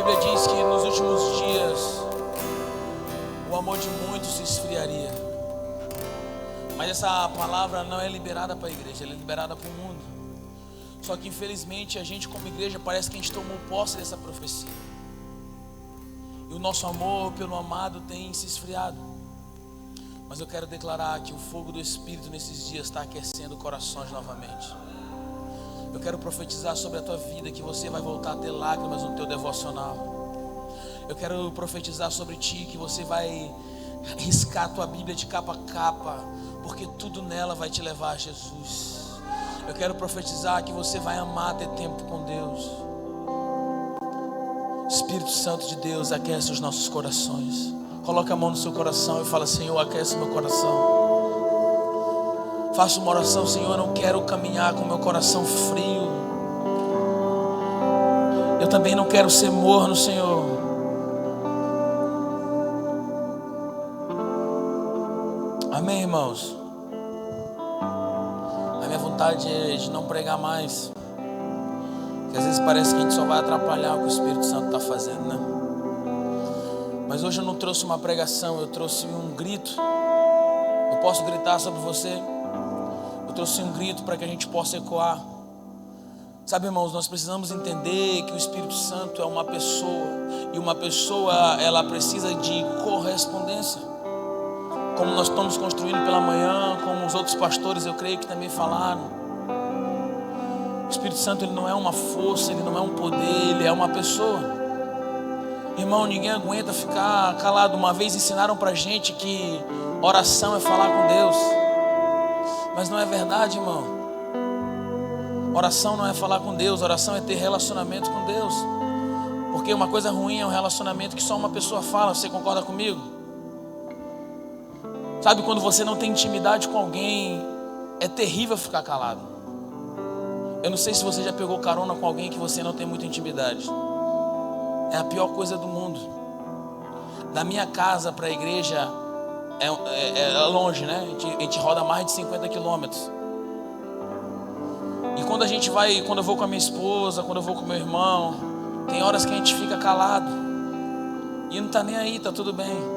Bíblia diz que nos últimos dias o amor de muitos se esfriaria. Mas essa palavra não é liberada para a igreja, ela é liberada para o mundo. Só que infelizmente a gente como igreja parece que a gente tomou posse dessa profecia. E o nosso amor pelo amado tem se esfriado. Mas eu quero declarar que o fogo do Espírito nesses dias está aquecendo corações novamente. Eu quero profetizar sobre a tua vida que você vai voltar a ter lágrimas no teu devocional. Eu quero profetizar sobre ti que você vai riscar a tua Bíblia de capa a capa, porque tudo nela vai te levar a Jesus. Eu quero profetizar que você vai amar ter tempo com Deus. Espírito Santo de Deus, aquece os nossos corações. Coloca a mão no seu coração e fala: Senhor, aquece meu coração. Faça uma oração: Senhor, eu não quero caminhar com meu coração frio. Eu também não quero ser morno, Senhor. Amém, irmãos? A minha vontade é de não pregar mais, porque às vezes parece que a gente só vai atrapalhar o que o Espírito Santo está fazendo, né? Mas hoje eu não trouxe uma pregação, eu trouxe um grito. Eu posso gritar sobre você? Eu trouxe um grito para que a gente possa ecoar. Sabe, irmãos, nós precisamos entender que o Espírito Santo é uma pessoa, e uma pessoa, ela precisa de correspondência. Como nós estamos construindo pela manhã, como os outros pastores eu creio que também falaram. O Espírito Santo, ele não é uma força, ele não é um poder, ele é uma pessoa. Irmão, ninguém aguenta ficar calado. Uma vez ensinaram pra gente que oração é falar com Deus, mas não é verdade, irmão. Oração não é falar com Deus, oração é ter relacionamento com Deus. Porque uma coisa ruim é um relacionamento que só uma pessoa fala. Você concorda comigo? Sabe, quando você não tem intimidade com alguém, é terrível ficar calado. Eu não sei se você já pegou carona com alguém que você não tem muita intimidade. É a pior coisa do mundo. Da minha casa para a igreja é longe, né? A gente roda mais de 50 quilômetros. E quando a gente vai, quando eu vou com a minha esposa, quando eu vou com meu irmão, tem horas que a gente fica calado e não tá nem aí, tá tudo bem.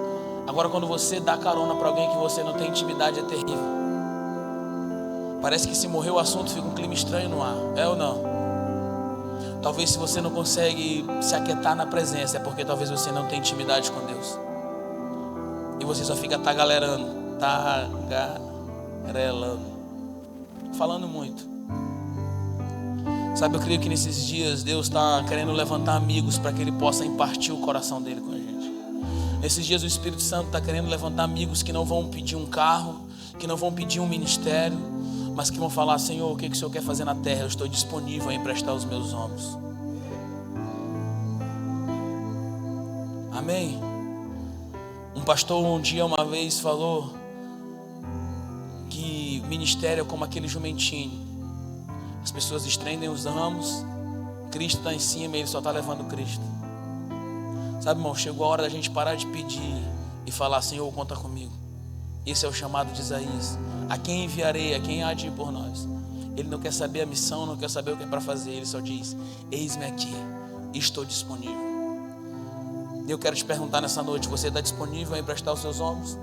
Agora quando você dá carona para alguém que você não tem intimidade, é terrível. Parece que se morrer o assunto fica um clima estranho no ar. É ou não? Talvez se você não consegue se aquietar na presença, é porque talvez você não tenha intimidade com Deus. E você só fica tagarelando, falando muito. Sabe, eu creio que nesses dias Deus está querendo levantar amigos para que Ele possa impartir o coração dele com a gente. Nesses dias o Espírito Santo está querendo levantar amigos que não vão pedir um carro, que não vão pedir um ministério, mas que vão falar: Senhor, o que o Senhor quer fazer na terra? Eu estou disponível a emprestar os meus ombros. Amém? Um pastor um dia uma vez falou que ministério é como aquele jumentinho. As pessoas estendem os ramos, Cristo está em cima e ele só está levando Cristo. Sabe, irmão, chegou a hora da gente parar de pedir e falar: Senhor, conta comigo. Esse é o chamado de Isaías. A quem enviarei? A quem há de ir por nós? Ele não quer saber a missão, não quer saber o que é para fazer. Ele só diz: eis-me aqui, estou disponível. E eu quero te perguntar nessa noite: você está disponível a emprestar os seus ombros?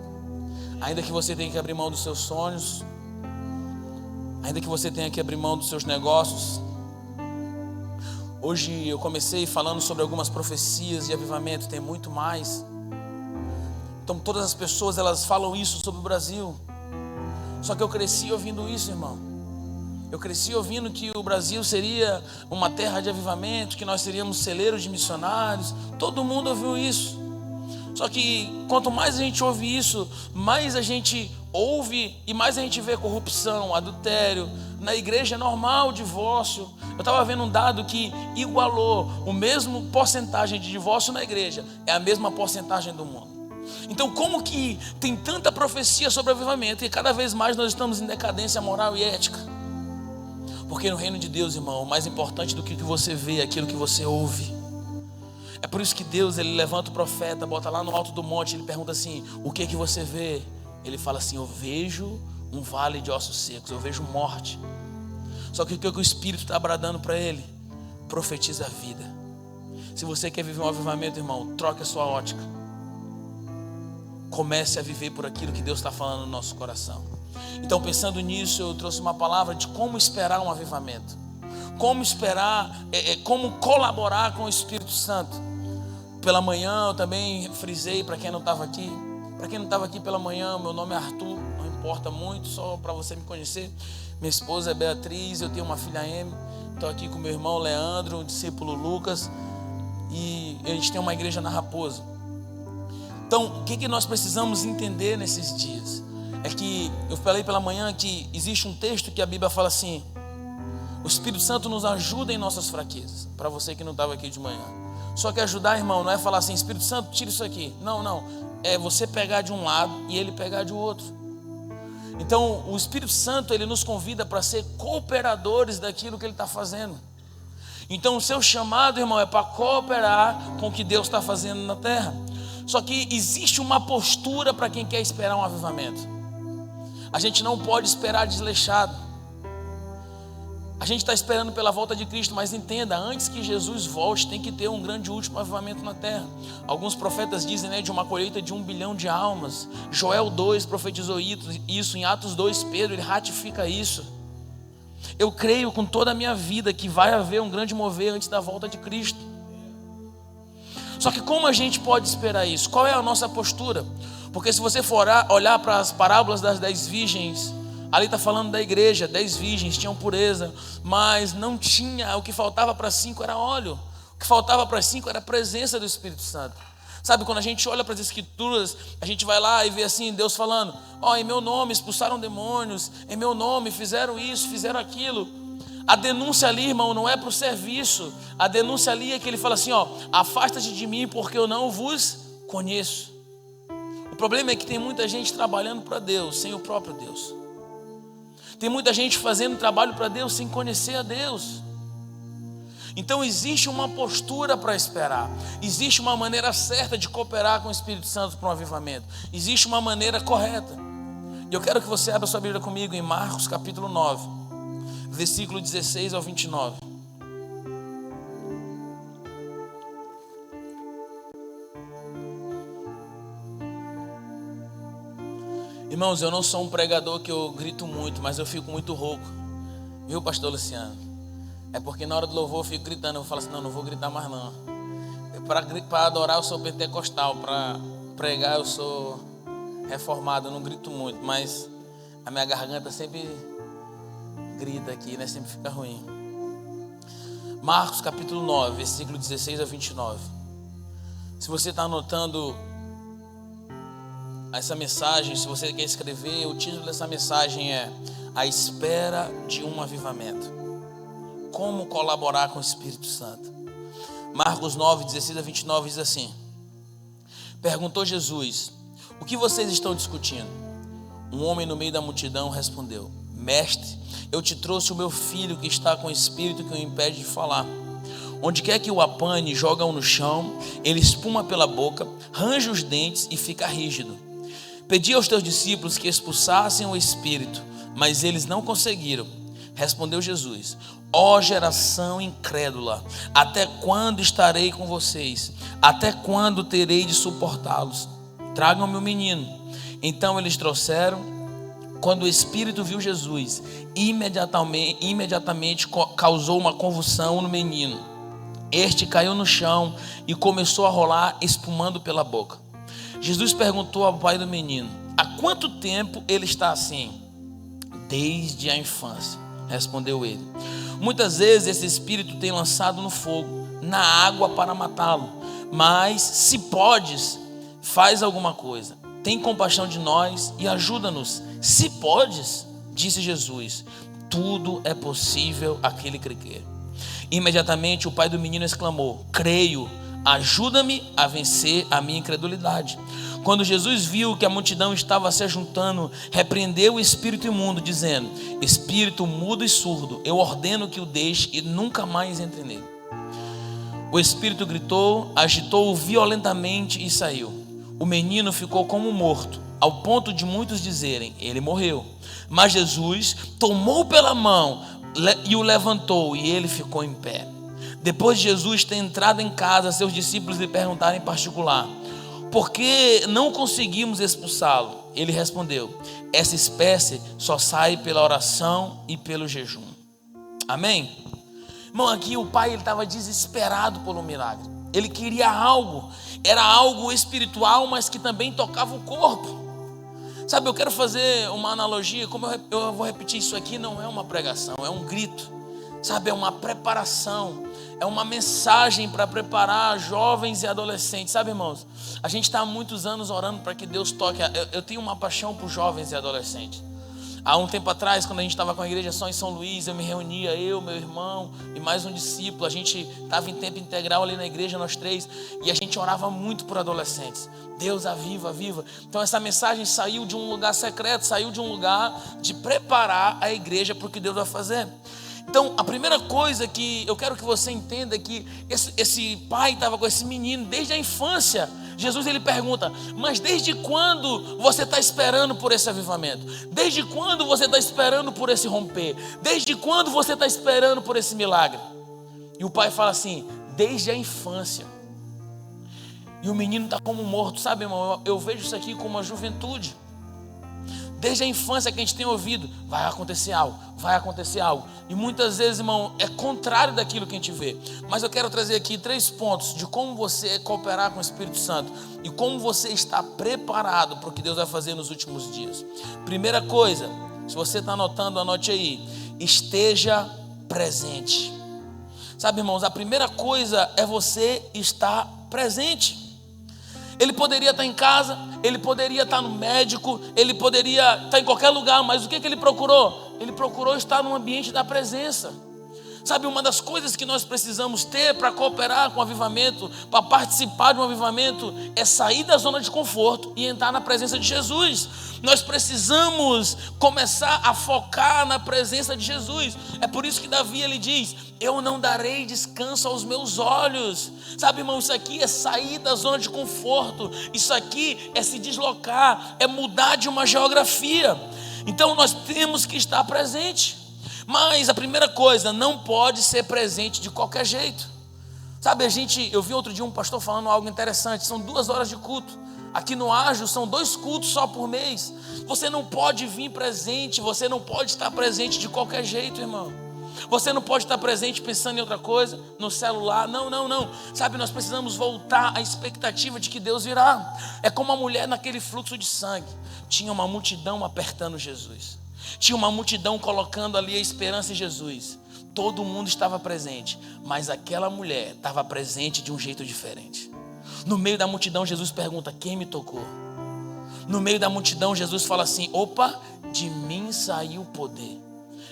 Ainda que você tenha que abrir mão dos seus sonhos, ainda que você tenha que abrir mão dos seus negócios. Hoje eu comecei falando sobre algumas profecias de avivamento, tem muito mais. Então todas as pessoas, elas falam isso sobre o Brasil. Só que eu cresci ouvindo isso, irmão. Eu cresci ouvindo que o Brasil seria uma terra de avivamento, que nós seríamos celeiros de missionários. Todo mundo ouviu isso. Só que quanto mais a gente ouve isso, mais a gente ouve e mais a gente vê corrupção, adultério. Na igreja é normal o divórcio. Eu estava vendo um dado que igualou o mesmo porcentagem de divórcio na igreja. É a mesma porcentagem do mundo. Então como que tem tanta profecia sobre avivamento e cada vez mais nós estamos em decadência moral e ética? Porque no reino de Deus, irmão, o mais importante do que você vê é aquilo que você ouve. É por isso que Deus, ele levanta o profeta, bota lá no alto do monte, ele pergunta assim: o que você vê? Ele fala assim: eu vejo um vale de ossos secos, eu vejo morte. Só que o que o Espírito está bradando para ele? Profetiza a vida. Se você quer viver um avivamento, irmão, troque a sua ótica. Comece a viver por aquilo que Deus está falando no nosso coração. Então, pensando nisso, eu trouxe uma palavra de como esperar um avivamento. Como esperar, como colaborar com o Espírito Santo. Pela manhã eu também frisei, para quem não estava aqui. Para quem não estava aqui pela manhã, meu nome é Arthur, não importa muito, só para você me conhecer. Minha esposa é Beatriz, eu tenho uma filha Amy. Estou aqui com meu irmão Leandro, o discípulo Lucas. E a gente tem uma igreja na Raposa. Então, o que nós precisamos entender nesses dias? É que eu falei pela manhã que existe um texto que a Bíblia fala assim: o Espírito Santo nos ajuda em nossas fraquezas. Para você que não estava aqui de manhã. Só que ajudar, irmão, não é falar assim: Espírito Santo, tira isso aqui. Não. É você pegar de um lado e ele pegar de outro. Então, o Espírito Santo, ele nos convida para ser cooperadores daquilo que ele está fazendo. Então, o seu chamado, irmão, é para cooperar com o que Deus está fazendo na terra. Só que existe uma postura para quem quer esperar um avivamento. A gente não pode esperar desleixado. A gente está esperando pela volta de Cristo, mas entenda, antes que Jesus volte, tem que ter um grande último avivamento na terra. Alguns profetas dizem, de uma colheita de 1 bilhão de almas. Joel 2 profetizou isso, em Atos 2, Pedro, ele ratifica isso. Eu creio com toda a minha vida que vai haver um grande mover antes da volta de Cristo. Só que como a gente pode esperar isso? Qual é a nossa postura? Porque se você for olhar para as parábolas das 10 virgens, ali está falando da igreja, 10 virgens tinham pureza, mas não tinha, o que faltava para 5 era óleo, o que faltava para 5 era a presença do Espírito Santo. Sabe, quando a gente olha para as Escrituras, a gente vai lá e vê assim, Deus falando: em meu nome expulsaram demônios, em meu nome fizeram isso, fizeram aquilo. A denúncia ali, irmão, não é para o serviço. A denúncia ali é que ele fala assim: afasta-te de mim porque eu não vos conheço. O problema é que tem muita gente trabalhando para Deus, sem o próprio Deus. Tem muita gente fazendo trabalho para Deus sem conhecer a Deus. Então existe uma postura para esperar. Existe uma maneira certa de cooperar com o Espírito Santo para um avivamento. Existe uma maneira correta. E eu quero que você abra sua Bíblia comigo em Marcos capítulo 9, versículo 16 ao 29. Irmãos, eu não sou um pregador que eu grito muito, mas eu fico muito rouco. Viu, pastor Luciano? É porque na hora do louvor eu fico gritando. Eu falo assim: não vou gritar mais não. Para adorar eu sou pentecostal, para pregar eu sou reformado, eu não grito muito, mas a minha garganta sempre grita aqui, né? Sempre fica ruim. Marcos capítulo 9, versículo 16 a 29. Se você está anotando essa mensagem, se você quer escrever, o título dessa mensagem é: A Espera de um Avivamento. Como colaborar com o Espírito Santo. Marcos 9, 16 a 29 diz assim: Perguntou Jesus: o que vocês estão discutindo? Um homem no meio da multidão respondeu: Mestre, eu te trouxe o meu filho que está com o espírito que o impede de falar. Onde quer que o apanhe, joga-o no chão, ele espuma pela boca, range os dentes e fica rígido. Pedi aos teus discípulos que expulsassem o espírito, mas eles não conseguiram. Respondeu Jesus: Ó geração incrédula, até quando estarei com vocês? Até quando terei de suportá-los? Tragam-me o menino. Então eles trouxeram. Quando o espírito viu Jesus, imediatamente causou uma convulsão no menino. Este caiu no chão e começou a rolar, espumando pela boca. Jesus perguntou ao pai do menino: há quanto tempo ele está assim? Desde a infância, respondeu ele. Muitas vezes esse espírito tem lançado no fogo, na água para matá-lo. Mas se podes, faz alguma coisa. Tem compaixão de nós e ajuda-nos. Se podes, disse Jesus, tudo é possível àquele que crê. Imediatamente o pai do menino exclamou: creio, ajuda-me a vencer a minha incredulidade. Quando Jesus viu que a multidão estava se ajuntando, repreendeu o espírito imundo, dizendo: espírito mudo e surdo, eu ordeno que o deixe e nunca mais entre nele. O espírito gritou, agitou-o violentamente e saiu. O menino ficou como morto, ao ponto de muitos dizerem: ele morreu. Mas Jesus tomou pela mão e o levantou, e ele ficou em pé. Depois de Jesus ter entrado em casa, seus discípulos lhe perguntaram em particular: por que não conseguimos expulsá-lo? Ele respondeu: essa espécie só sai pela oração e pelo jejum. Amém? Irmão, aqui o pai estava desesperado por um milagre. Ele queria algo, era algo espiritual, mas que também tocava o corpo. Sabe, eu quero fazer uma analogia, como eu vou repetir isso aqui, não é uma pregação, é um grito. Sabe, é uma preparação, é uma mensagem para preparar jovens e adolescentes. Sabe, irmãos, a gente está há muitos anos orando para que Deus toque. Eu tenho uma paixão por jovens e adolescentes. Há um tempo atrás, quando a gente estava com a igreja só em São Luís, eu me reunia, eu, meu irmão e mais um discípulo. A gente estava em tempo integral ali na igreja, nós três, e a gente orava muito por adolescentes. Deus, aviva, aviva. Então essa mensagem saiu de um lugar secreto, saiu de um lugar de preparar a igreja para o que Deus vai fazer. Então a primeira coisa que eu quero que você entenda é que esse pai estava com esse menino desde a infância. Jesus, ele pergunta: mas desde quando você está esperando por esse avivamento? Desde quando você está esperando por esse romper? Desde quando você está esperando por esse milagre? E o pai fala assim: desde a infância. E o menino está como morto. Sabe, irmão, eu vejo isso aqui como uma juventude. Desde a infância que a gente tem ouvido: vai acontecer algo, vai acontecer algo. E muitas vezes, irmão, é contrário daquilo que a gente vê. Mas eu quero trazer aqui 3 pontos de como você cooperar com o Espírito Santo e como você está preparado para o que Deus vai fazer nos últimos dias. Primeira coisa, se você está anotando, anote aí: esteja presente. Sabe, irmãos, a primeira coisa é você estar presente. Ele poderia estar em casa, ele poderia estar no médico, ele poderia estar em qualquer lugar, mas o que ele procurou? Ele procurou estar no ambiente da presença. Sabe, uma das coisas que nós precisamos ter para cooperar com o avivamento, para participar de um avivamento, é sair da zona de conforto e entrar na presença de Jesus. Nós precisamos começar a focar na presença de Jesus. É por isso que Davi, ele diz: eu não darei descanso aos meus olhos. Sabe, irmão, isso aqui é sair da zona de conforto. Isso aqui é se deslocar, é mudar de uma geografia. Então nós temos que estar presente. Mas a primeira coisa, não pode ser presente de qualquer jeito. Sabe, eu vi outro dia um pastor falando algo interessante. São 2 horas de culto. Aqui no Ágil são 2 cultos só por mês. Você não pode vir presente, você não pode estar presente de qualquer jeito, irmão. Você não pode estar presente pensando em outra coisa, no celular. Não. Sabe, nós precisamos voltar à expectativa de que Deus virá. É como a mulher naquele fluxo de sangue. Tinha uma multidão apertando Jesus. Tinha uma multidão colocando ali a esperança em Jesus. Todo mundo estava presente, mas aquela mulher estava presente de um jeito diferente. No meio da multidão, Jesus pergunta: quem me tocou? No meio da multidão, Jesus fala assim: opa, de mim saiu o poder.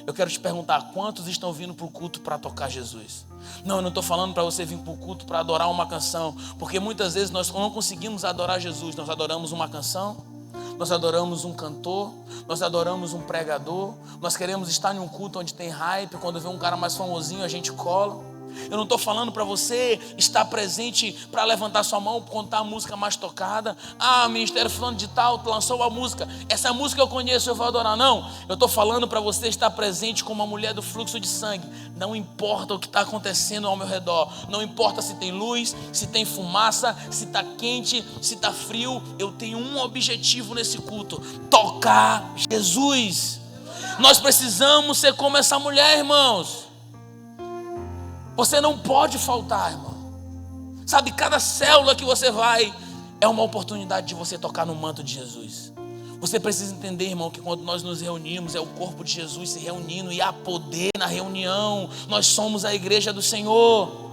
Eu quero te perguntar: quantos estão vindo para o culto para tocar Jesus? Não, eu não estou falando para você vir para o culto para adorar uma canção, porque muitas vezes nós não conseguimos adorar Jesus. Nós adoramos uma canção, nós adoramos um cantor, nós adoramos um pregador, nós queremos estar em um culto onde tem hype. Quando vê um cara mais famosinho, a gente cola. Eu não estou falando para você estar presente para levantar sua mão, contar a música mais tocada. O ministério fulano de tal lançou a música, essa música eu conheço, eu vou adorar. Não, eu estou falando para você estar presente como uma mulher do fluxo de sangue. Não importa o que está acontecendo ao meu redor, não importa se tem luz, se tem fumaça, se está quente, se está frio. Eu tenho um objetivo nesse culto: tocar Jesus. Nós precisamos ser como essa mulher, irmãos. Você não pode faltar, irmão. Sabe, cada célula que você vai é uma oportunidade de você tocar no manto de Jesus. Você precisa entender, irmão, que quando nós nos reunimos, é o corpo de Jesus se reunindo e há poder na reunião. Nós somos a igreja do Senhor.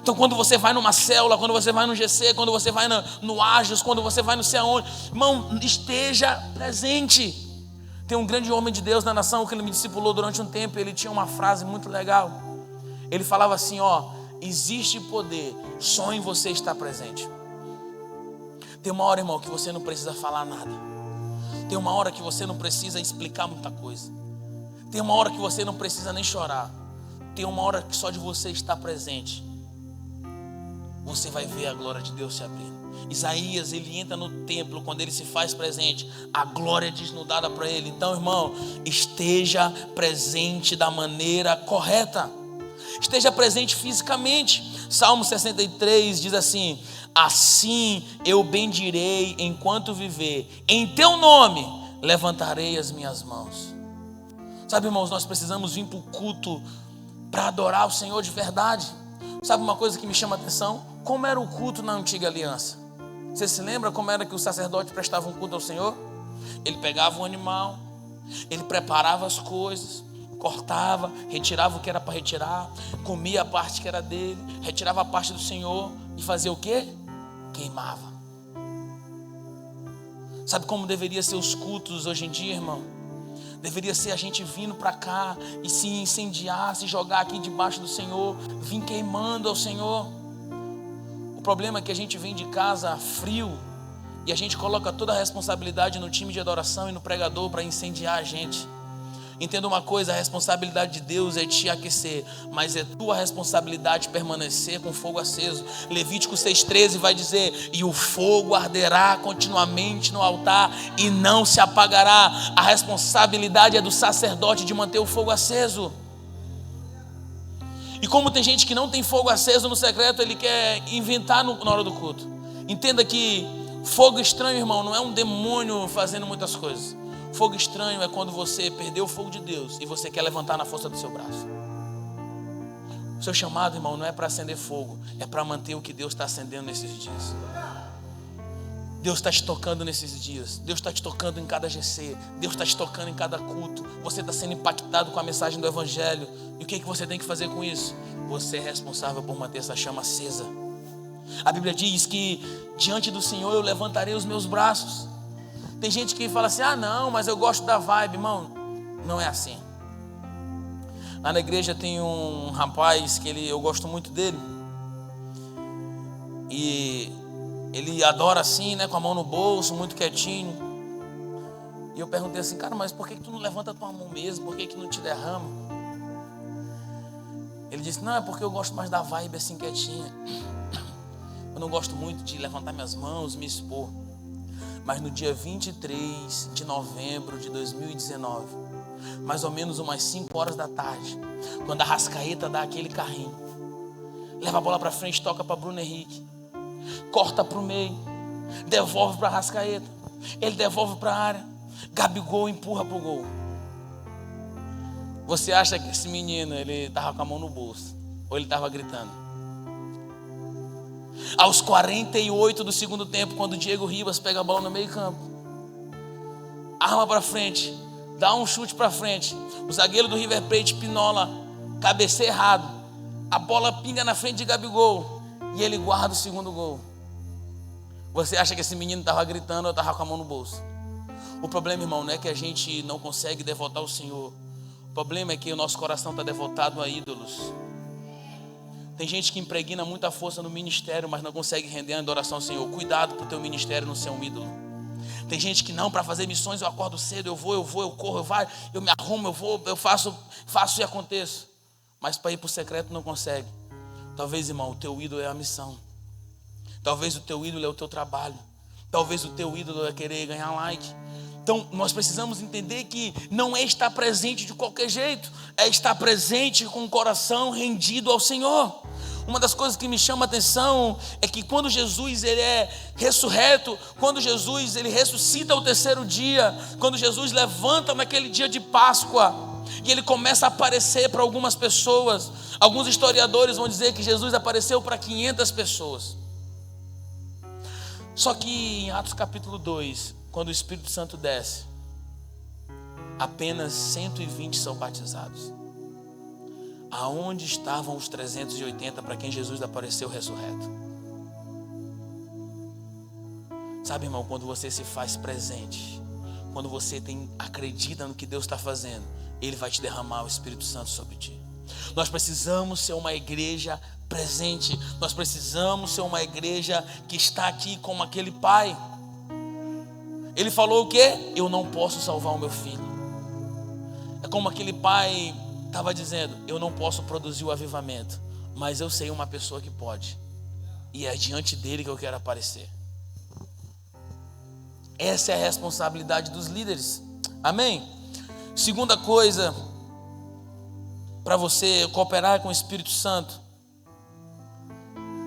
Então quando você vai numa célula, quando você vai no GC, quando você vai no Ágios, quando você vai no sei aonde, irmão, esteja presente. Tem um grande homem de Deus na nação que ele me discipulou durante um tempo. Ele tinha uma frase muito legal. Ele falava assim: existe poder só em você estar presente. Tem uma hora, irmão, que você não precisa falar nada. Tem uma hora que você não precisa explicar muita coisa. Tem uma hora que você não precisa nem chorar. Tem uma hora que só de você estar presente, você vai ver a glória de Deus se abrindo. Isaías, ele entra no templo, quando ele se faz presente, a glória é desnudada para ele. Então, irmão, esteja presente da maneira correta. esteja presente fisicamente. Salmo 63 diz assim: assim eu bendirei enquanto viver, em teu nome levantarei as minhas mãos. Sabe, irmãos, nós precisamos vir para o culto para adorar o Senhor de verdade. Sabe uma coisa que me chama a atenção? Como era o culto na antiga aliança? Você se lembra como era que o sacerdote prestava um culto ao Senhor? Ele pegava um animal, ele preparava as coisas, cortava, retirava o que era para retirar, comia a parte que era dele, retirava a parte do Senhor e fazia o quê? Queimava. Sabe como deveria ser os cultos hoje em dia, irmão? Deveria ser a gente vindo para cá e se incendiar, se jogar aqui debaixo do Senhor, vir queimando ao Senhor. O problema é que a gente vem de casa frio e a gente coloca toda a responsabilidade no time de adoração e no pregador para incendiar a gente. Entenda uma coisa, a responsabilidade de Deus é te aquecer, mas é tua responsabilidade permanecer com fogo aceso. Levítico 6,13 vai dizer: e o fogo arderá continuamente no altar e não se apagará. A responsabilidade é do sacerdote de manter o fogo aceso. E como tem gente que não tem fogo aceso no secreto, ele quer inventar na hora do culto. Entenda que fogo estranho, irmão, não é um demônio fazendo muitas coisas. Fogo estranho é quando você perdeu o fogo de Deus e você quer levantar na força do seu braço. O seu chamado, irmão, não é para acender fogo, é para manter o que Deus está acendendo nesses dias. Deus está te tocando nesses dias. Deus está te tocando em cada GC. Deus está te tocando em cada culto. Você está sendo impactado com a mensagem do Evangelho. E o que você tem que fazer com isso? Você é responsável por manter essa chama acesa. A Bíblia diz que diante do Senhor eu levantarei os meus braços. Tem gente que fala assim: ah não, mas eu gosto da vibe. Irmão, não é assim. Lá na igreja tem um rapaz que eu gosto muito dele. E ele adora assim, né, com a mão no bolso, muito quietinho. E eu perguntei assim: cara, mas por que tu não levanta a tua mão mesmo? Por que não te derrama? Ele disse: não, é porque eu gosto mais da vibe assim quietinha. Eu não gosto muito de levantar minhas mãos, me expor. Mas no dia 23 de novembro de 2019, mais ou menos umas 5 horas da tarde, quando a Arrascaeta dá aquele carrinho, leva a bola para frente, toca para Bruno Henrique, corta para o meio, devolve para a Arrascaeta, ele devolve para a área, Gabigol empurra para o gol. Você acha que esse menino, ele estava com a mão no bolso, ou ele estava gritando? Aos 48 do segundo tempo, quando o Diego Ribas pega a bola no meio campo, arma para frente, dá um chute para frente, o zagueiro do River Plate pinola, cabeceia errado, a bola pinga na frente de Gabigol e ele guarda o segundo gol. Você acha que esse menino estava gritando ou estava com a mão no bolso? O problema, irmão, não é que a gente não consegue devotar o Senhor. O problema é que o nosso coração está devotado a ídolos. Tem gente que impregna muita força no ministério, mas não consegue render a adoração ao Senhor. Cuidado para o teu ministério não ser um ídolo. Tem gente que não, para fazer missões eu acordo cedo, eu corro, eu me arrumo, eu faço e aconteço. Mas para ir para o secreto não consegue. Talvez, irmão, o teu ídolo é a missão. Talvez o teu ídolo é o teu trabalho. Talvez o teu ídolo é querer ganhar like. Então nós precisamos entender que não é estar presente de qualquer jeito, é estar presente com o coração rendido ao Senhor. Uma das coisas que me chama a atenção é que quando Jesus ele é ressurreto, quando Jesus ele ressuscita ao terceiro dia, quando Jesus levanta naquele dia de Páscoa e ele começa a aparecer para algumas pessoas, alguns historiadores vão dizer que Jesus apareceu para 500 pessoas. Só que em Atos capítulo 2, quando o Espírito Santo desce, apenas 120 são batizados. Aonde estavam os 380 para quem Jesus apareceu ressurreto? Sabe, irmão, quando você se faz presente, quando você acredita no que Deus está fazendo, Ele vai te derramar o Espírito Santo sobre ti. Nós precisamos ser uma igreja presente. Nós precisamos ser uma igreja que está aqui como aquele pai. Ele falou o quê? Eu não posso salvar o meu filho. É como aquele pai estava dizendo: eu não posso produzir o avivamento, mas eu sei uma pessoa que pode. E é diante dele que eu quero aparecer. Essa é a responsabilidade dos líderes. Amém? Segunda coisa, para você cooperar com o Espírito Santo.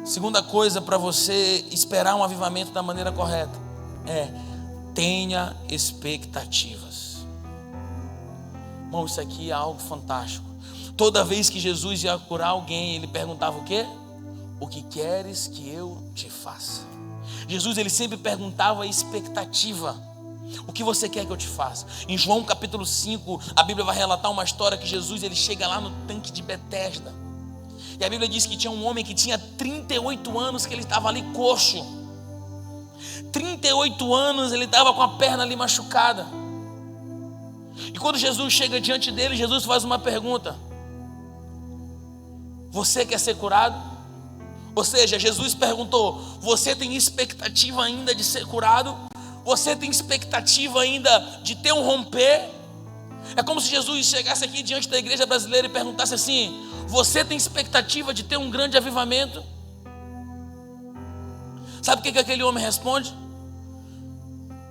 Segunda coisa para você esperar um avivamento da maneira correta é: tenha expectativas. Irmão, isso aqui é algo fantástico. Toda vez que Jesus ia curar alguém, ele perguntava o quê? O que queres que eu te faça? Jesus, ele sempre perguntava a expectativa. O que você quer que eu te faça? Em João capítulo 5, a Bíblia vai relatar uma história que Jesus, ele chega lá no tanque de Betesda. E a Bíblia diz que tinha um homem que tinha 38 anos que ele estava ali coxo. 38 anos ele estava com a perna ali machucada. E quando Jesus chega diante dele, Jesus faz uma pergunta: você quer ser curado? Ou seja, Jesus perguntou: você tem expectativa ainda de ser curado? Você tem expectativa ainda de ter um romper? É como se Jesus chegasse aqui diante da igreja brasileira e perguntasse assim: você tem expectativa de ter um grande avivamento? Sabe o que aquele homem responde?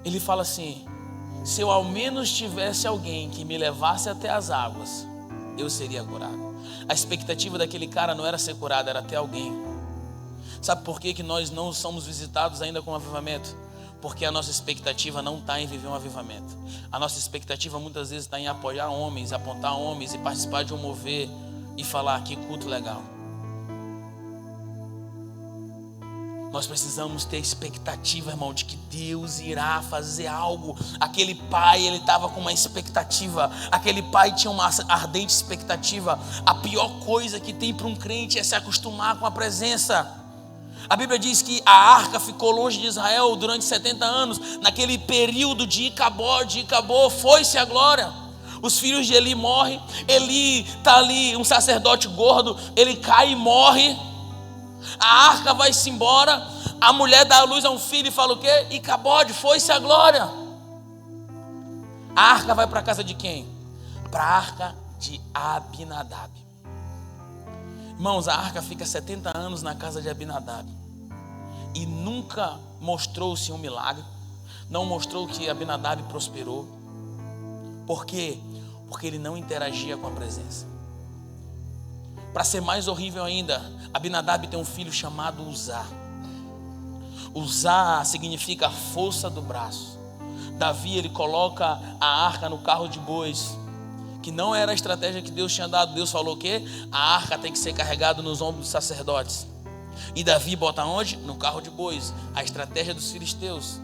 Ele fala assim: se eu ao menos tivesse alguém que me levasse até as águas, eu seria curado. A expectativa daquele cara não era ser curado, era ter alguém. Sabe por que nós não somos visitados ainda com avivamento? Porque a nossa expectativa não está em viver um avivamento. A nossa expectativa muitas vezes está em apoiar homens, apontar homens e participar de um mover e falar: que culto legal. Nós precisamos ter expectativa, irmão, de que Deus irá fazer algo. Aquele pai, ele estava com uma expectativa. Aquele pai tinha uma ardente expectativa. A pior coisa que tem para um crente é se acostumar com a presença. A Bíblia diz que a arca ficou longe de Israel durante 70 anos. Naquele período de Icabô, foi-se a glória. Os filhos de Eli morrem. Eli está ali, um sacerdote gordo. Ele cai e morre. A arca vai-se embora. A mulher dá à luz a um filho e fala o quê? Icabode, foi-se a glória. A arca vai para a casa de quem? Para a arca de Abinadab. Irmãos, a arca fica 70 anos na casa de Abinadab. E nunca mostrou-se um milagre. Não mostrou que Abinadab prosperou. Por quê? Porque ele não interagia com a presença. Para ser mais horrível ainda, Abinadab tem um filho chamado Uzá. Uzá significa força do braço. Davi, ele coloca a arca no carro de bois, que não era a estratégia que Deus tinha dado. Deus falou o quê? A arca tem que ser carregada nos ombros dos sacerdotes. E Davi bota onde? No carro de bois. A estratégia dos filisteus.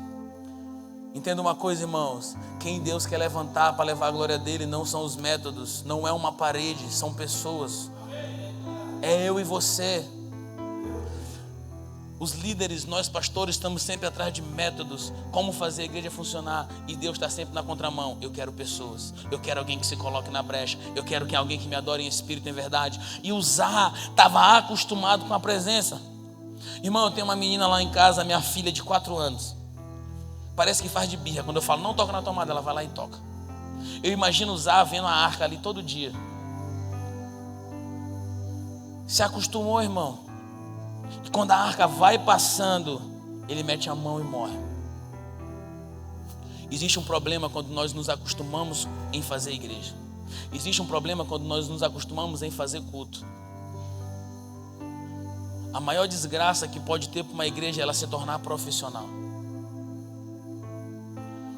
Entenda uma coisa, irmãos: quem Deus quer levantar para levar a glória dele não são os métodos, não é uma parede, são pessoas. É eu e você. Os líderes, nós pastores, estamos sempre atrás de métodos, como fazer a igreja funcionar, e Deus está sempre na contramão. Eu quero pessoas, eu quero alguém que se coloque na brecha, eu quero que alguém que me adore em espírito e em verdade. E Uzá estava acostumado com a presença. Irmão, eu tenho uma menina lá em casa, minha filha de 4 anos. Parece que faz de birra. Quando eu falo não toca na tomada, ela vai lá e toca. Eu imagino Uzá vendo a arca ali todo dia. Se acostumou, irmão. E quando a arca vai passando, ele mete a mão e morre. Existe um problema quando nós nos acostumamos em fazer igreja. Existe um problema quando nós nos acostumamos em fazer culto. A maior desgraça que pode ter para uma igreja é ela se tornar profissional.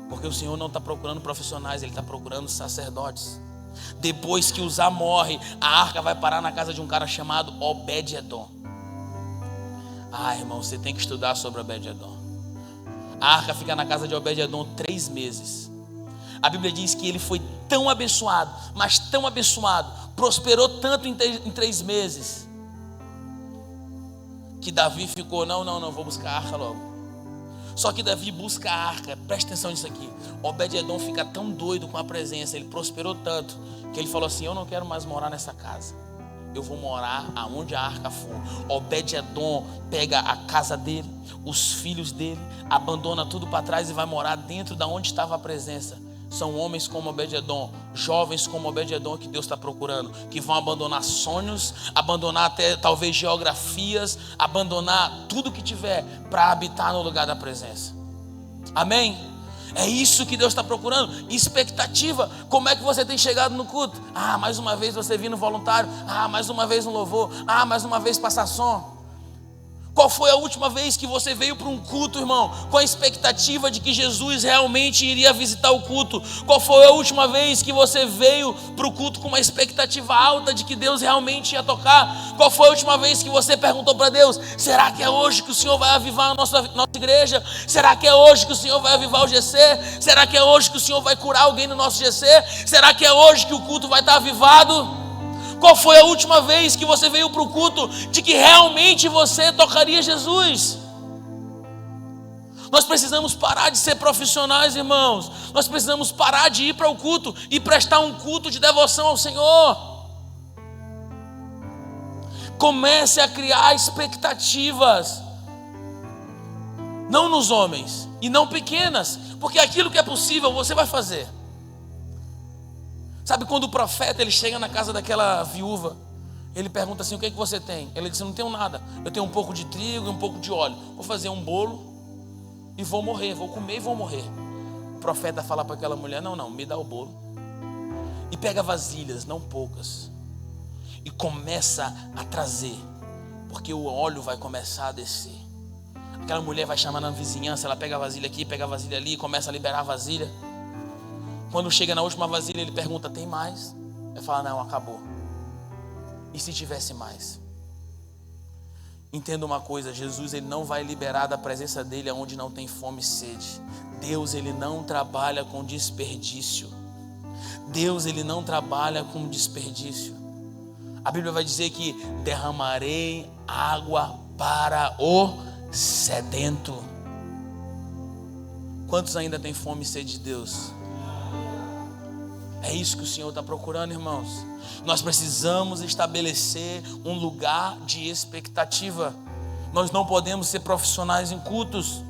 Porque o Senhor não está procurando profissionais, Ele está procurando sacerdotes. Depois que Uzá morre, a arca vai parar na casa de um cara chamado Obed-edom. Irmão, você tem que estudar sobre Obed-edom. A arca fica na casa de Obed-edom 3 meses. A Bíblia diz que ele foi tão abençoado, mas tão abençoado, prosperou tanto em 3 meses, que Davi ficou: não, vou buscar a arca logo. Só que Davi busca a arca. Presta atenção nisso aqui. Obed-edom fica tão doido com a presença, ele prosperou tanto, que ele falou assim: eu não quero mais morar nessa casa, eu vou morar aonde a arca for. Obed-edom pega a casa dele, os filhos dele, abandona tudo para trás e vai morar dentro da onde estava a presença. São homens como Obed-edom, jovens como Obed-edom que Deus está procurando, que vão abandonar sonhos, abandonar até talvez geografias, abandonar tudo que tiver para habitar no lugar da presença. Amém? É isso que Deus está procurando, expectativa. Como é que você tem chegado no culto? Mais uma vez você vindo voluntário. Mais uma vez no louvor. Mais uma vez passar som. Qual foi a última vez que você veio para um culto, irmão, com a expectativa de que Jesus realmente iria visitar o culto? Qual foi a última vez que você veio para o culto com uma expectativa alta de que Deus realmente ia tocar? Qual foi a última vez que você perguntou para Deus: será que é hoje que o Senhor vai avivar a nossa igreja? Será que é hoje que o Senhor vai avivar o GC? Será que é hoje que o Senhor vai curar alguém no nosso GC? Será que é hoje que o culto vai estar avivado? Qual foi a última vez que você veio para o culto de que realmente você tocaria Jesus? Nós precisamos parar de ser profissionais, irmãos. Nós precisamos parar de ir para o culto e prestar um culto de devoção ao Senhor. Comece a criar expectativas, não nos homens e não pequenas, porque aquilo que é possível você vai fazer. Sabe quando o profeta ele chega na casa daquela viúva, ele pergunta assim: o que é que você tem? Ele diz: eu não tenho nada, eu tenho um pouco de trigo e um pouco de óleo, vou fazer um bolo e vou morrer, vou comer e vou morrer. O profeta fala para aquela mulher: não, me dá o bolo e pega vasilhas, não poucas, e começa a trazer, porque o óleo vai começar a descer. Aquela mulher vai chamar na vizinhança, ela pega a vasilha aqui, pega a vasilha ali, começa a liberar a vasilha. Quando chega na última vasilha, ele pergunta: tem mais? Ele fala: não, acabou. E se tivesse mais? Entenda uma coisa: Jesus ele não vai liberar da presença dele aonde não tem fome e sede. Deus ele não trabalha com desperdício. Deus ele não trabalha com desperdício. A Bíblia vai dizer que derramarei água para o sedento. Quantos ainda têm fome e sede de Deus? É isso que o Senhor está procurando, irmãos. Nós precisamos estabelecer um lugar de expectativa. Nós não podemos ser profissionais em cultos.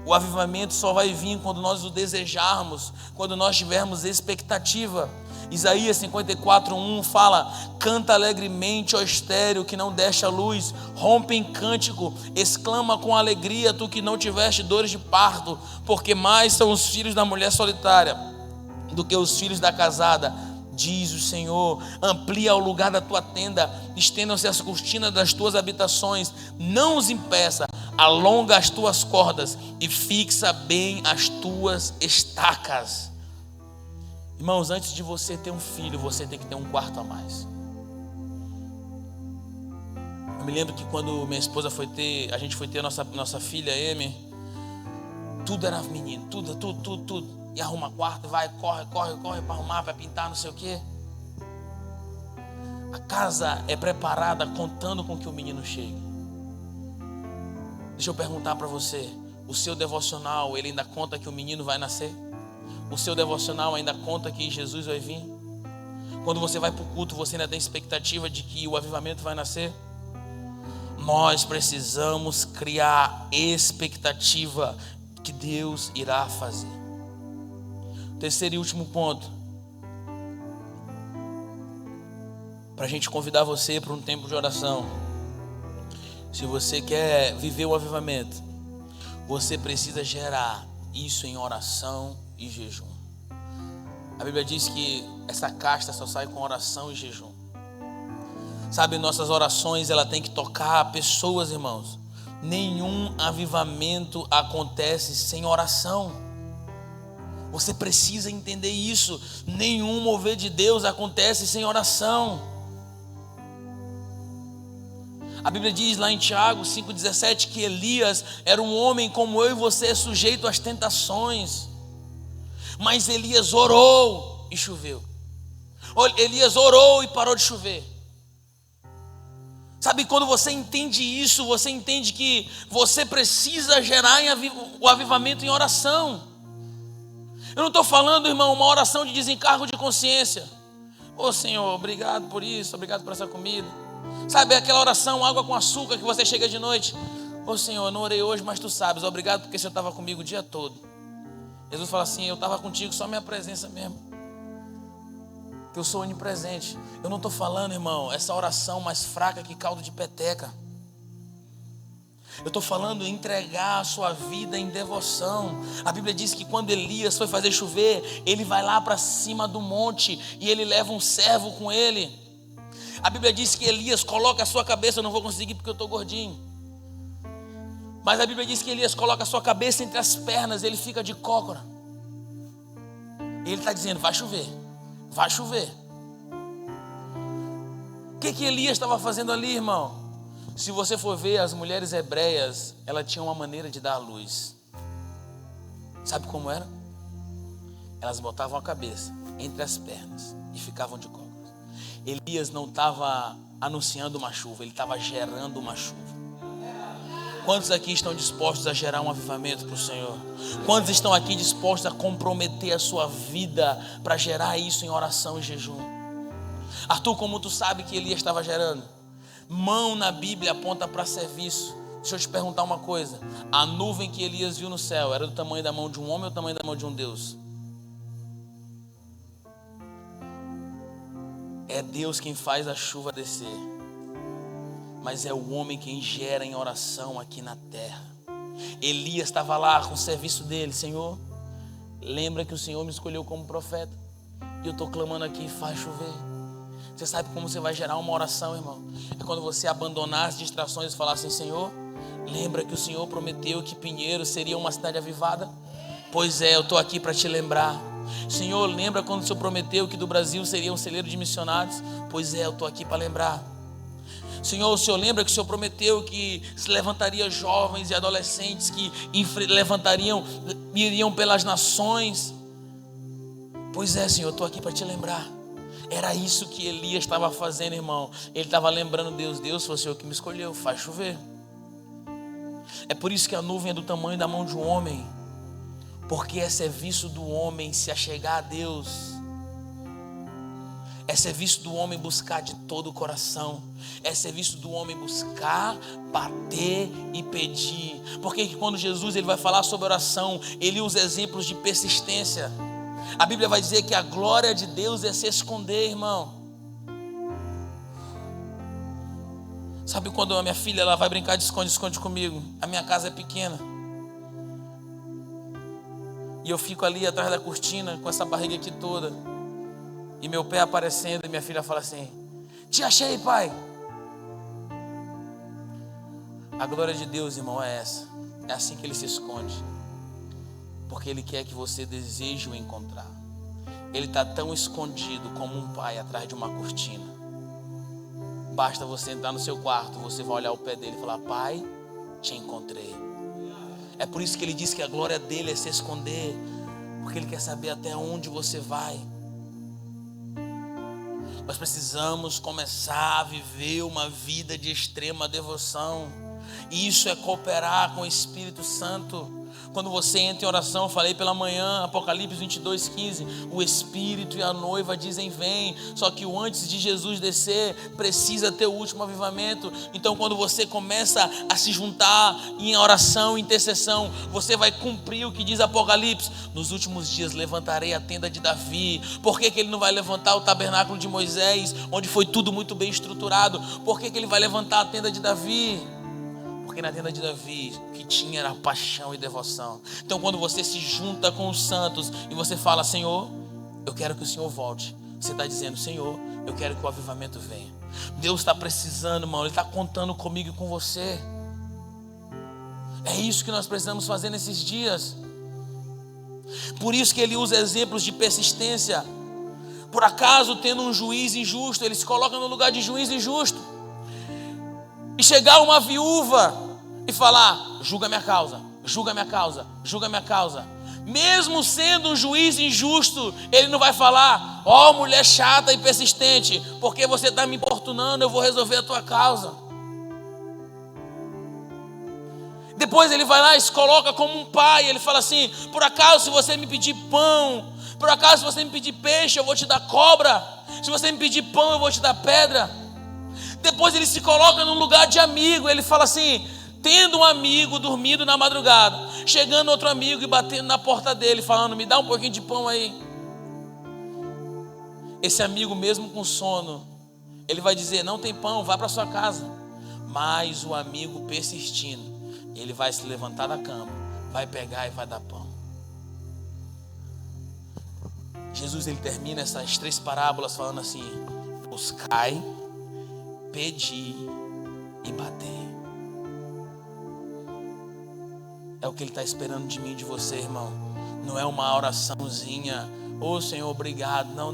O avivamento só vai vir quando nós o desejarmos, quando nós tivermos expectativa. Isaías 54:1 fala: canta alegremente, ó estéril que não deste a luz, rompe em cântico, exclama com alegria, tu que não tiveste dores de parto, porque mais são os filhos da mulher solitária do que os filhos da casada, diz o Senhor. Amplia o lugar da tua tenda, estendam-se as cortinas das tuas habitações, não os impeça, alonga as tuas cordas e fixa bem as tuas estacas. Irmãos, antes de você ter um filho, você tem que ter um quarto a mais. Eu me lembro que quando minha esposa a gente foi ter a nossa filha, Amy, tudo era menino, tudo. E arruma quarto, vai, corre para arrumar, para pintar, não sei o quê. A casa é preparada contando com que o menino chegue. Deixa eu perguntar para você: o seu devocional, ele ainda conta que o menino vai nascer? O seu devocional ainda conta que Jesus vai vir? Quando você vai para o culto, você ainda tem expectativa de que o avivamento vai nascer? Nós precisamos criar expectativa que Deus irá fazer. Terceiro e último ponto, para a gente convidar você para um tempo de oração. Se você quer viver o avivamento, você precisa gerar isso em oração e jejum. A Bíblia diz que essa casta só sai com oração e jejum. Sabe, nossas orações ela tem que tocar pessoas, irmãos. Nenhum avivamento acontece sem oração. Você precisa entender isso. Nenhum mover de Deus acontece sem oração. A Bíblia diz lá em Tiago 5,17 que Elias era um homem como eu e você, sujeito às tentações. Mas Elias orou e choveu. Elias orou e parou de chover. Sabe, quando você entende isso, você entende que você precisa gerar o avivamento em oração. Eu não estou falando, irmão, uma oração de desencargo de consciência. Ô Senhor, obrigado por isso, obrigado por essa comida. Sabe, aquela oração, água com açúcar, que você chega de noite: ô Senhor, eu não orei hoje, mas tu sabes, obrigado porque o Senhor estava comigo o dia todo. Jesus fala assim: eu estava contigo, só minha presença mesmo, que eu sou onipresente. Eu não estou falando, irmão, essa oração mais fraca que caldo de peteca. Eu estou falando em entregar a sua vida em devoção. A Bíblia diz que quando Elias foi fazer chover, ele vai lá para cima do monte e ele leva um servo com ele. A Bíblia diz que Elias coloca a sua cabeça, eu não vou conseguir porque eu estou gordinho. Mas a Bíblia diz que Elias coloca a sua cabeça entre as pernas, ele fica de cócora. Ele está dizendo, vai chover, vai chover. O que Elias estava fazendo ali, irmão? Se você for ver, as mulheres hebreias, elas tinham uma maneira de dar luz. Sabe como era? Elas botavam a cabeça entre as pernas e ficavam de cócoras. Elias não estava anunciando uma chuva, ele estava gerando uma chuva. Quantos aqui estão dispostos a gerar um avivamento para o Senhor? Quantos estão aqui dispostos a comprometer a sua vida para gerar isso em oração e jejum? Arthur, como tu sabe que Elias estava gerando? Mão na Bíblia aponta para serviço. Deixa eu te perguntar uma coisa. A nuvem que Elias viu no céu era do tamanho da mão de um homem ou do tamanho da mão de um Deus? É Deus quem faz a chuva descer, mas é o homem quem gera em oração aqui na terra. Elias estava lá com o serviço dele. Senhor, lembra que o Senhor me escolheu como profeta e eu estou clamando aqui, faz chover. Você sabe como você vai gerar uma oração, irmão? É quando você abandonar as distrações e falar assim, Senhor, lembra que o Senhor prometeu que Pinheiro seria uma cidade avivada? Pois é, eu estou aqui para te lembrar. Senhor, lembra quando o Senhor prometeu que do Brasil seria um celeiro de missionários? Pois é, eu estou aqui para lembrar. Senhor, o Senhor lembra que o Senhor prometeu que se levantaria jovens e adolescentes que iriam pelas nações? Pois é, Senhor, eu estou aqui para te lembrar. Era isso que Elias estava fazendo, irmão. Ele estava lembrando Deus. Deus foi o Senhor que me escolheu, faz chover. É por isso que a nuvem é do tamanho da mão de um homem, porque é serviço do homem se achegar a Deus. É serviço do homem buscar de todo o coração. É serviço do homem buscar, bater e pedir. Porque quando Jesus ele vai falar sobre oração, ele usa exemplos de persistência. A Bíblia vai dizer que a glória de Deus é se esconder, irmão. Sabe quando a minha filha ela vai brincar de esconde-esconde comigo? A minha casa é pequena. E eu fico ali atrás da cortina com essa barriga aqui toda. E meu pé aparecendo e minha filha fala assim, te achei, pai. A glória de Deus, irmão, é essa. É assim que ele se esconde. Porque ele quer que você deseje o encontrar. Ele está tão escondido como um pai atrás de uma cortina. Basta você entrar no seu quarto, você vai olhar o pé dele e falar, pai, te encontrei. É por isso que ele diz que a glória dele é se esconder, porque ele quer saber até onde você vai. Nós precisamos começar a viver uma vida de extrema devoção. E isso é cooperar com o Espírito Santo. Quando você entra em oração, eu falei pela manhã, Apocalipse 22:15, o Espírito e a noiva dizem vem, só que o antes de Jesus descer, precisa ter o último avivamento. Então quando você começa a se juntar em oração, intercessão, você vai cumprir o que diz Apocalipse, nos últimos dias levantarei a tenda de Davi. Por que ele não vai levantar o tabernáculo de Moisés, onde foi tudo muito bem estruturado? Por que ele vai levantar a tenda de Davi? Porque na tenda de Davi, o que tinha era paixão e devoção. Então quando você se junta com os santos e você fala, Senhor, eu quero que o Senhor volte. Você está dizendo, Senhor, eu quero que o avivamento venha. Deus está precisando, irmão, Ele está contando comigo e com você. É isso que nós precisamos fazer nesses dias. Por isso que Ele usa exemplos de persistência. Por acaso, tendo um juiz injusto, Ele se coloca no lugar de juiz injusto. E chegar uma viúva e falar, julga minha causa, julga minha causa, julga minha causa. Mesmo sendo um juiz injusto, ele não vai falar, ó, mulher chata e persistente, porque você está me importunando, eu vou resolver a tua causa. Depois ele vai lá e se coloca como um pai, ele fala assim, por acaso se você me pedir pão, por acaso se você me pedir peixe, eu vou te dar cobra, se você me pedir pão, eu vou te dar pedra. Depois ele se coloca num lugar de amigo. Ele fala assim, tendo um amigo dormindo na madrugada, chegando outro amigo e batendo na porta dele, falando, me dá um pouquinho de pão aí. Esse amigo mesmo com sono, ele vai dizer, não tem pão, vá para sua casa. Mas o amigo persistindo, Ele vai se levantar da cama, vai pegar e vai dar pão. Jesus, ele termina essas 3 parábolas falando assim: buscai, pedi e batei. É o que ele está esperando de mim e de você, irmão. Não é uma oraçãozinha, ô Senhor, obrigado. Não.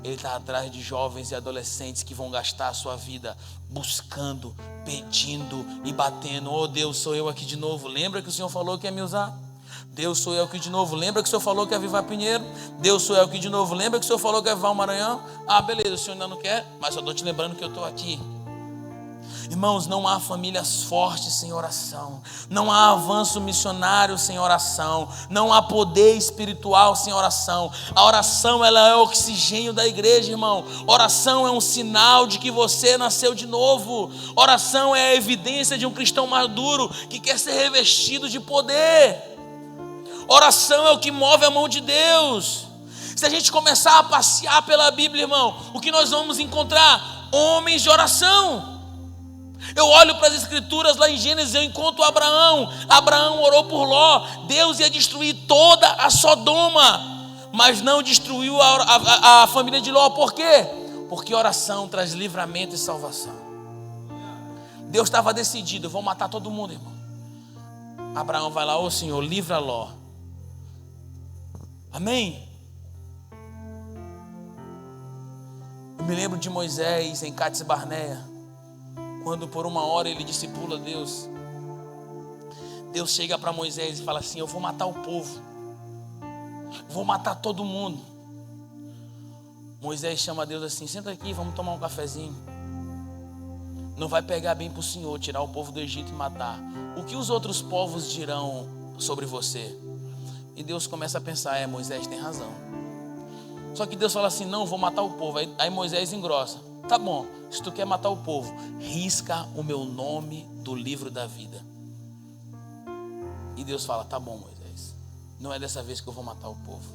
Ele está atrás de jovens e adolescentes que vão gastar a sua vida buscando, pedindo e batendo. Oh Deus, sou eu aqui de novo. Lembra que o Senhor falou que ia me usar? Deus, sou eu aqui de novo. Lembra que o Senhor falou que ia avivar Pinheiro? Deus, sou eu aqui de novo. Lembra que o Senhor falou que ia avivar o Maranhão? Ah, beleza, o Senhor ainda não quer, mas só estou te lembrando que eu estou aqui. Irmãos, não há famílias fortes sem oração. Não há avanço missionário sem oração. Não há poder espiritual sem oração. A oração, ela é o oxigênio da igreja, irmão. Oração é um sinal de que você nasceu de novo. Oração é a evidência de um cristão maduro que quer ser revestido de poder. Oração é o que move a mão de Deus. Se a gente começar a passear pela Bíblia, irmão, o que nós vamos encontrar? Homens de oração. Eu olho para as escrituras lá em Gênesis, eu encontro Abraão. Abraão orou por Ló. Deus ia destruir toda a Sodoma, mas não destruiu a família de Ló. Por quê? Porque oração traz livramento e salvação. Deus estava decidido: eu vou matar todo mundo, irmão. Abraão vai lá: ô Senhor, livra Ló. Amém? Eu me lembro de Moisés em Cádiz Barneia, quando por 1 hora ele discipula Deus. Deus chega para Moisés e fala assim: eu vou matar o povo, vou matar todo mundo. Moisés chama Deus assim: senta aqui, vamos tomar um cafezinho. Não vai pegar bem para o Senhor tirar o povo do Egito e matar. O que os outros povos dirão sobre você? E Deus começa a pensar: Moisés tem razão. Só que Deus fala assim: não, vou matar o povo. Aí Moisés engrossa: tá bom, se tu quer matar o povo, risca o meu nome do livro da vida. E Deus fala: tá bom, Moisés, não é dessa vez que eu vou matar o povo.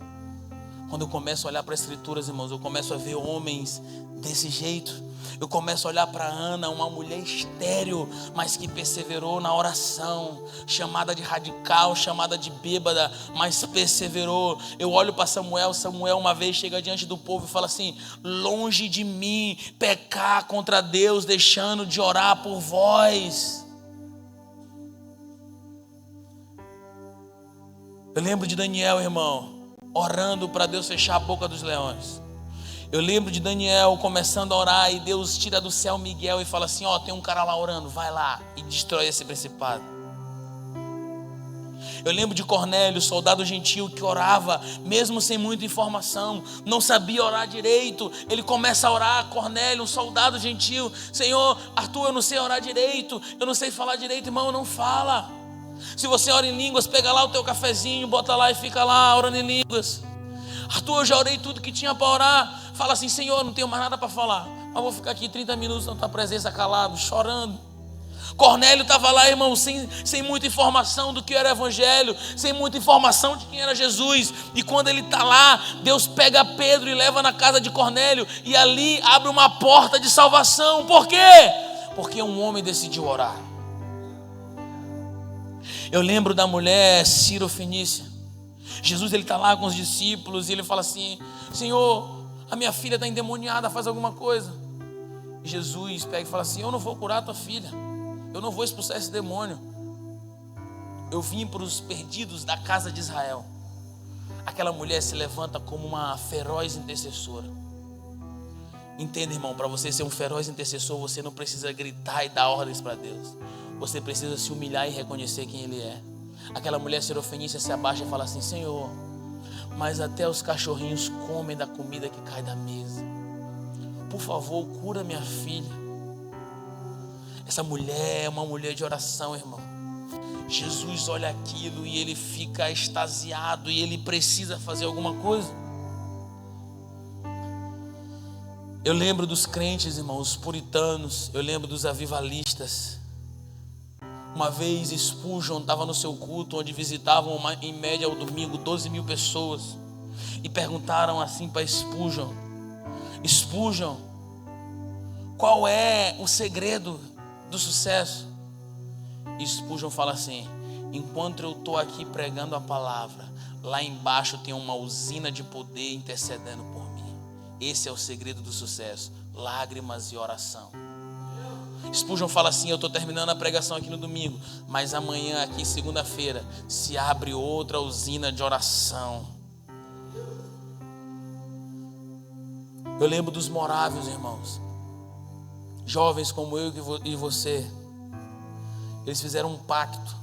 Quando eu começo a olhar para as escrituras, irmãos, eu começo a ver homens desse jeito. Eu começo a olhar para Ana, uma mulher estéril, mas que perseverou na oração, chamada de radical, chamada de bêbada, mas perseverou. Eu olho para Samuel uma vez chega diante do povo e fala assim: longe de mim pecar contra Deus, deixando de orar por vós. Eu lembro de Daniel, irmão, orando para Deus fechar a boca dos leões. Eu lembro de Daniel começando a orar e Deus tira do céu Miguel e fala assim: ó, tem um cara lá orando, vai lá e destrói esse principado. Eu lembro de Cornélio, soldado gentil que orava, mesmo sem muita informação, não sabia orar direito. Ele começa a orar, Cornélio, um soldado gentil: Senhor, Arthur, eu não sei orar direito, eu não sei falar direito. Irmão, não fala. Se você ora em línguas, pega lá o teu cafezinho, bota lá e fica lá orando em línguas. Arthur, eu já orei tudo que tinha para orar. Fala assim: Senhor, não tenho mais nada para falar, mas vou ficar aqui 30 minutos na tua presença calado, chorando. Cornélio estava lá, irmão, sem muita informação do que era evangelho, sem muita informação de quem era Jesus. E quando ele está lá, Deus pega Pedro e leva na casa de Cornélio, e ali abre uma porta de salvação. Por quê? Porque um homem decidiu orar. Eu lembro da mulher Ciro-fenícia. Jesus, ele está lá com os discípulos e ele fala assim: Senhor, a minha filha está endemoniada, faz alguma coisa. E Jesus pega e fala assim: eu não vou curar a tua filha, eu não vou expulsar esse demônio. Eu vim para os perdidos da casa de Israel. Aquela mulher se levanta como uma feroz intercessora. Entenda, irmão, para você ser um feroz intercessor, você não precisa gritar e dar ordens para Deus. Você precisa se humilhar e reconhecer quem Ele é. Aquela mulher Ciro-fenícia se abaixa e fala assim: Senhor, mas até os cachorrinhos comem da comida que cai da mesa. Por favor, cura minha filha. Essa mulher é uma mulher de oração, irmão. Jesus olha aquilo e ele fica extasiado e ele precisa fazer alguma coisa. Eu lembro dos crentes, irmão, os puritanos. Eu lembro dos avivalistas. Uma vez Spurgeon estava no seu culto, onde visitavam em média ao domingo 12.000 pessoas, e perguntaram assim para Spurgeon: Spurgeon, qual é o segredo do sucesso? E Spurgeon fala assim: enquanto eu estou aqui pregando a palavra, lá embaixo tem uma usina de poder intercedendo por mim. Esse é o segredo do sucesso: lágrimas e oração. Spurgeon fala assim: eu estou terminando a pregação aqui no domingo, mas amanhã aqui, segunda-feira, se abre outra usina de oração. Eu lembro dos morávios, irmãos, jovens como eu e você. Eles fizeram um pacto: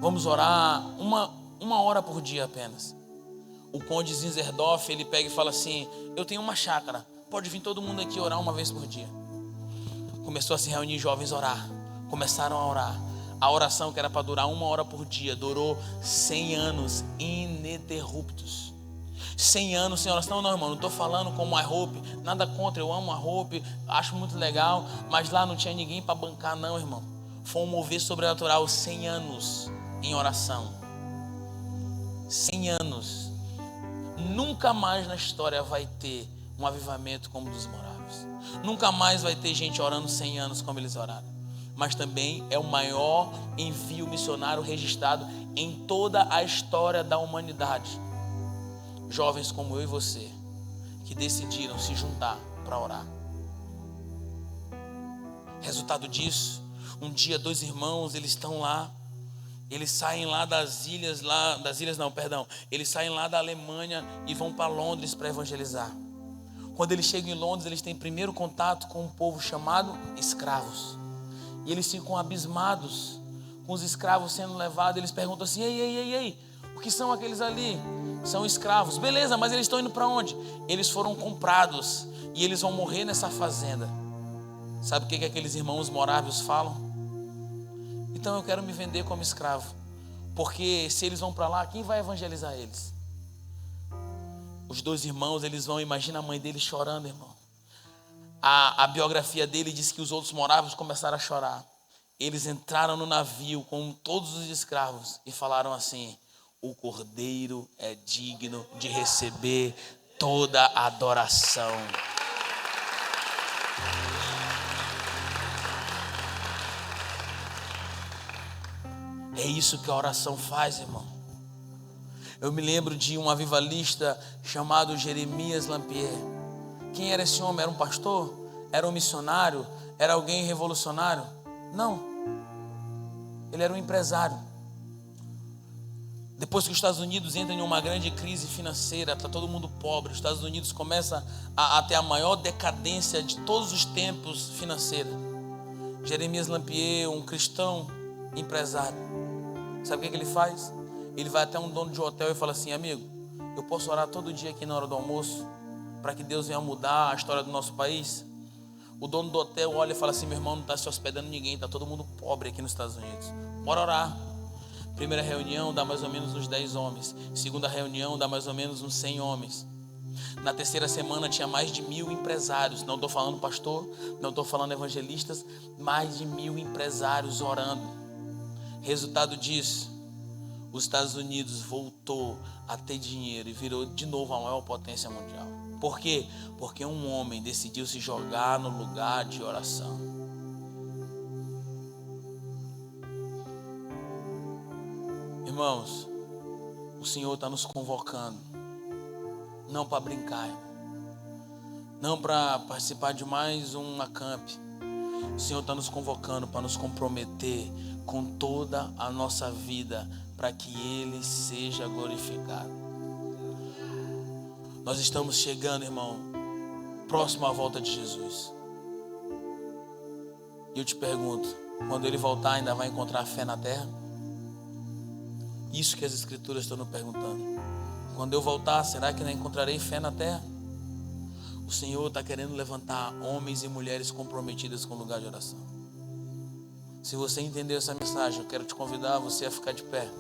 vamos orar uma hora por dia apenas. O conde Zinzendorf, ele pega e fala assim: eu tenho uma chácara, pode vir todo mundo aqui orar uma vez por dia. Começou a se reunir jovens orar, começaram a orar. A oração que era para durar 1 hora por dia durou 100 anos ininterruptos. 100 anos sem oração. Não, irmão, não estou falando como a Hope, nada contra, eu amo a Hope, acho muito legal, mas lá não tinha ninguém para bancar não, irmão. Foi um mover sobrenatural, 100 anos em oração. 100 anos. Nunca mais na história vai ter um avivamento como o dos moráveis. Nunca mais vai ter gente orando 100 anos como eles oraram. Mas também é o maior envio missionário registrado em toda a história da humanidade. Jovens como eu e você, que decidiram se juntar para orar. Resultado disso, um dia 2 irmãos, eles estão lá, eles saem lá eles saem lá da Alemanha e vão para Londres para evangelizar. Quando eles chegam em Londres, eles têm primeiro contato com um povo chamado escravos. E eles ficam abismados com os escravos sendo levados. Eles perguntam assim: ei, o que são aqueles ali? São escravos. Beleza, mas eles estão indo para onde? Eles foram comprados e eles vão morrer nessa fazenda. Sabe o que aqueles irmãos morávios falam? Então eu quero me vender como escravo, porque se eles vão para lá, quem vai evangelizar eles? Os 2 irmãos, eles vão, imagina a mãe dele chorando, irmão. A biografia dele diz que os outros morávios começaram a chorar. Eles entraram no navio com todos os escravos e falaram assim: o cordeiro é digno de receber toda a adoração. É isso que a oração faz, irmão. Eu me lembro de um avivalista chamado Jeremias Lampier. Quem era esse homem? Era um pastor? Era um missionário? Era alguém revolucionário? Não. Ele era um empresário. Depois que os Estados Unidos entram em uma grande crise financeira, está todo mundo pobre, os Estados Unidos começa a ter a maior decadência de todos os tempos financeira. Jeremias Lampier, um cristão empresário, sabe o que ele faz? Ele vai até um dono de hotel e fala assim: amigo, eu posso orar todo dia aqui na hora do almoço para que Deus venha mudar a história do nosso país? O dono do hotel olha e fala assim: meu irmão, não está se hospedando ninguém, está todo mundo pobre aqui nos Estados Unidos, bora orar. Primeira reunião dá mais ou menos uns 10 homens. Segunda reunião dá mais ou menos uns 100 homens. Na terceira semana tinha mais de 1000 empresários. Não estou falando pastor, não estou falando evangelistas. Mais de 1000 empresários orando. Resultado disso, os Estados Unidos voltou a ter dinheiro e virou de novo a maior potência mundial. Por quê? Porque um homem decidiu se jogar no lugar de oração. Irmãos, o Senhor está nos convocando, não para brincar, não para participar de mais um acamp. O Senhor está nos convocando para nos comprometer com toda a nossa vida, para que Ele seja glorificado. Nós estamos chegando, irmão, próximo à volta de Jesus. E eu te pergunto, quando Ele voltar, ainda vai encontrar fé na terra? Isso que as Escrituras estão nos perguntando. Quando eu voltar, será que não encontrarei fé na terra? O Senhor está querendo levantar homens e mulheres comprometidas com o lugar de oração. Se você entendeu essa mensagem, eu quero te convidar a você a ficar de pé.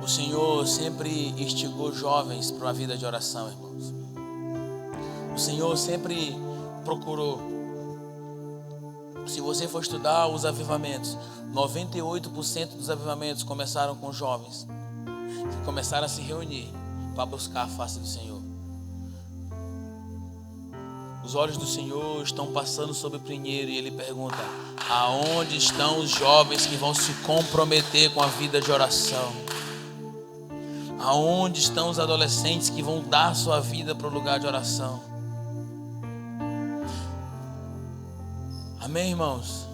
O Senhor sempre instigou jovens para uma vida de oração, irmãos. O Senhor sempre procurou. Se você for estudar os avivamentos, 98% dos avivamentos começaram com jovens que começaram a se reunir para buscar a face do Senhor. Os olhos do Senhor estão passando sobre o Pinheiro e Ele pergunta: aonde estão os jovens que vão se comprometer com a vida de oração? Aonde estão os adolescentes que vão dar sua vida para o lugar de oração? Amém, irmãos?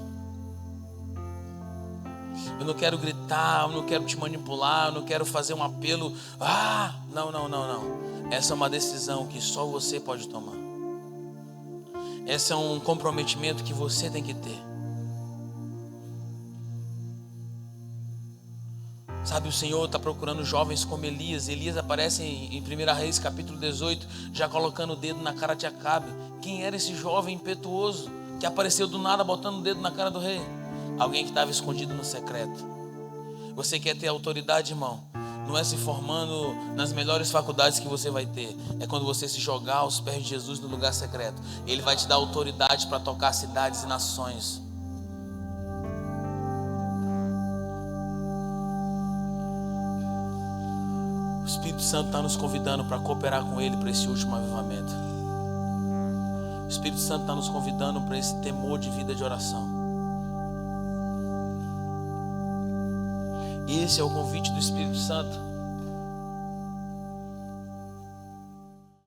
Eu não quero gritar, eu não quero te manipular, eu não quero fazer um apelo. Não. Essa é uma decisão que só você pode tomar. Esse é um comprometimento que você tem que ter. Sabe, o Senhor está procurando jovens como Elias. Elias aparece em 1 Reis capítulo 18, já colocando o dedo na cara de Acabe. Quem era esse jovem impetuoso que apareceu do nada botando o dedo na cara do rei? Alguém que estava escondido no secreto. Você quer ter autoridade, irmão? Não é se formando nas melhores faculdades que você vai ter. É quando você se jogar aos pés de Jesus no lugar secreto. Ele vai te dar autoridade para tocar cidades e nações. O Espírito Santo está nos convidando para cooperar com Ele para esse último avivamento. O Espírito Santo está nos convidando para esse temor de vida de oração. Esse é o convite do Espírito Santo.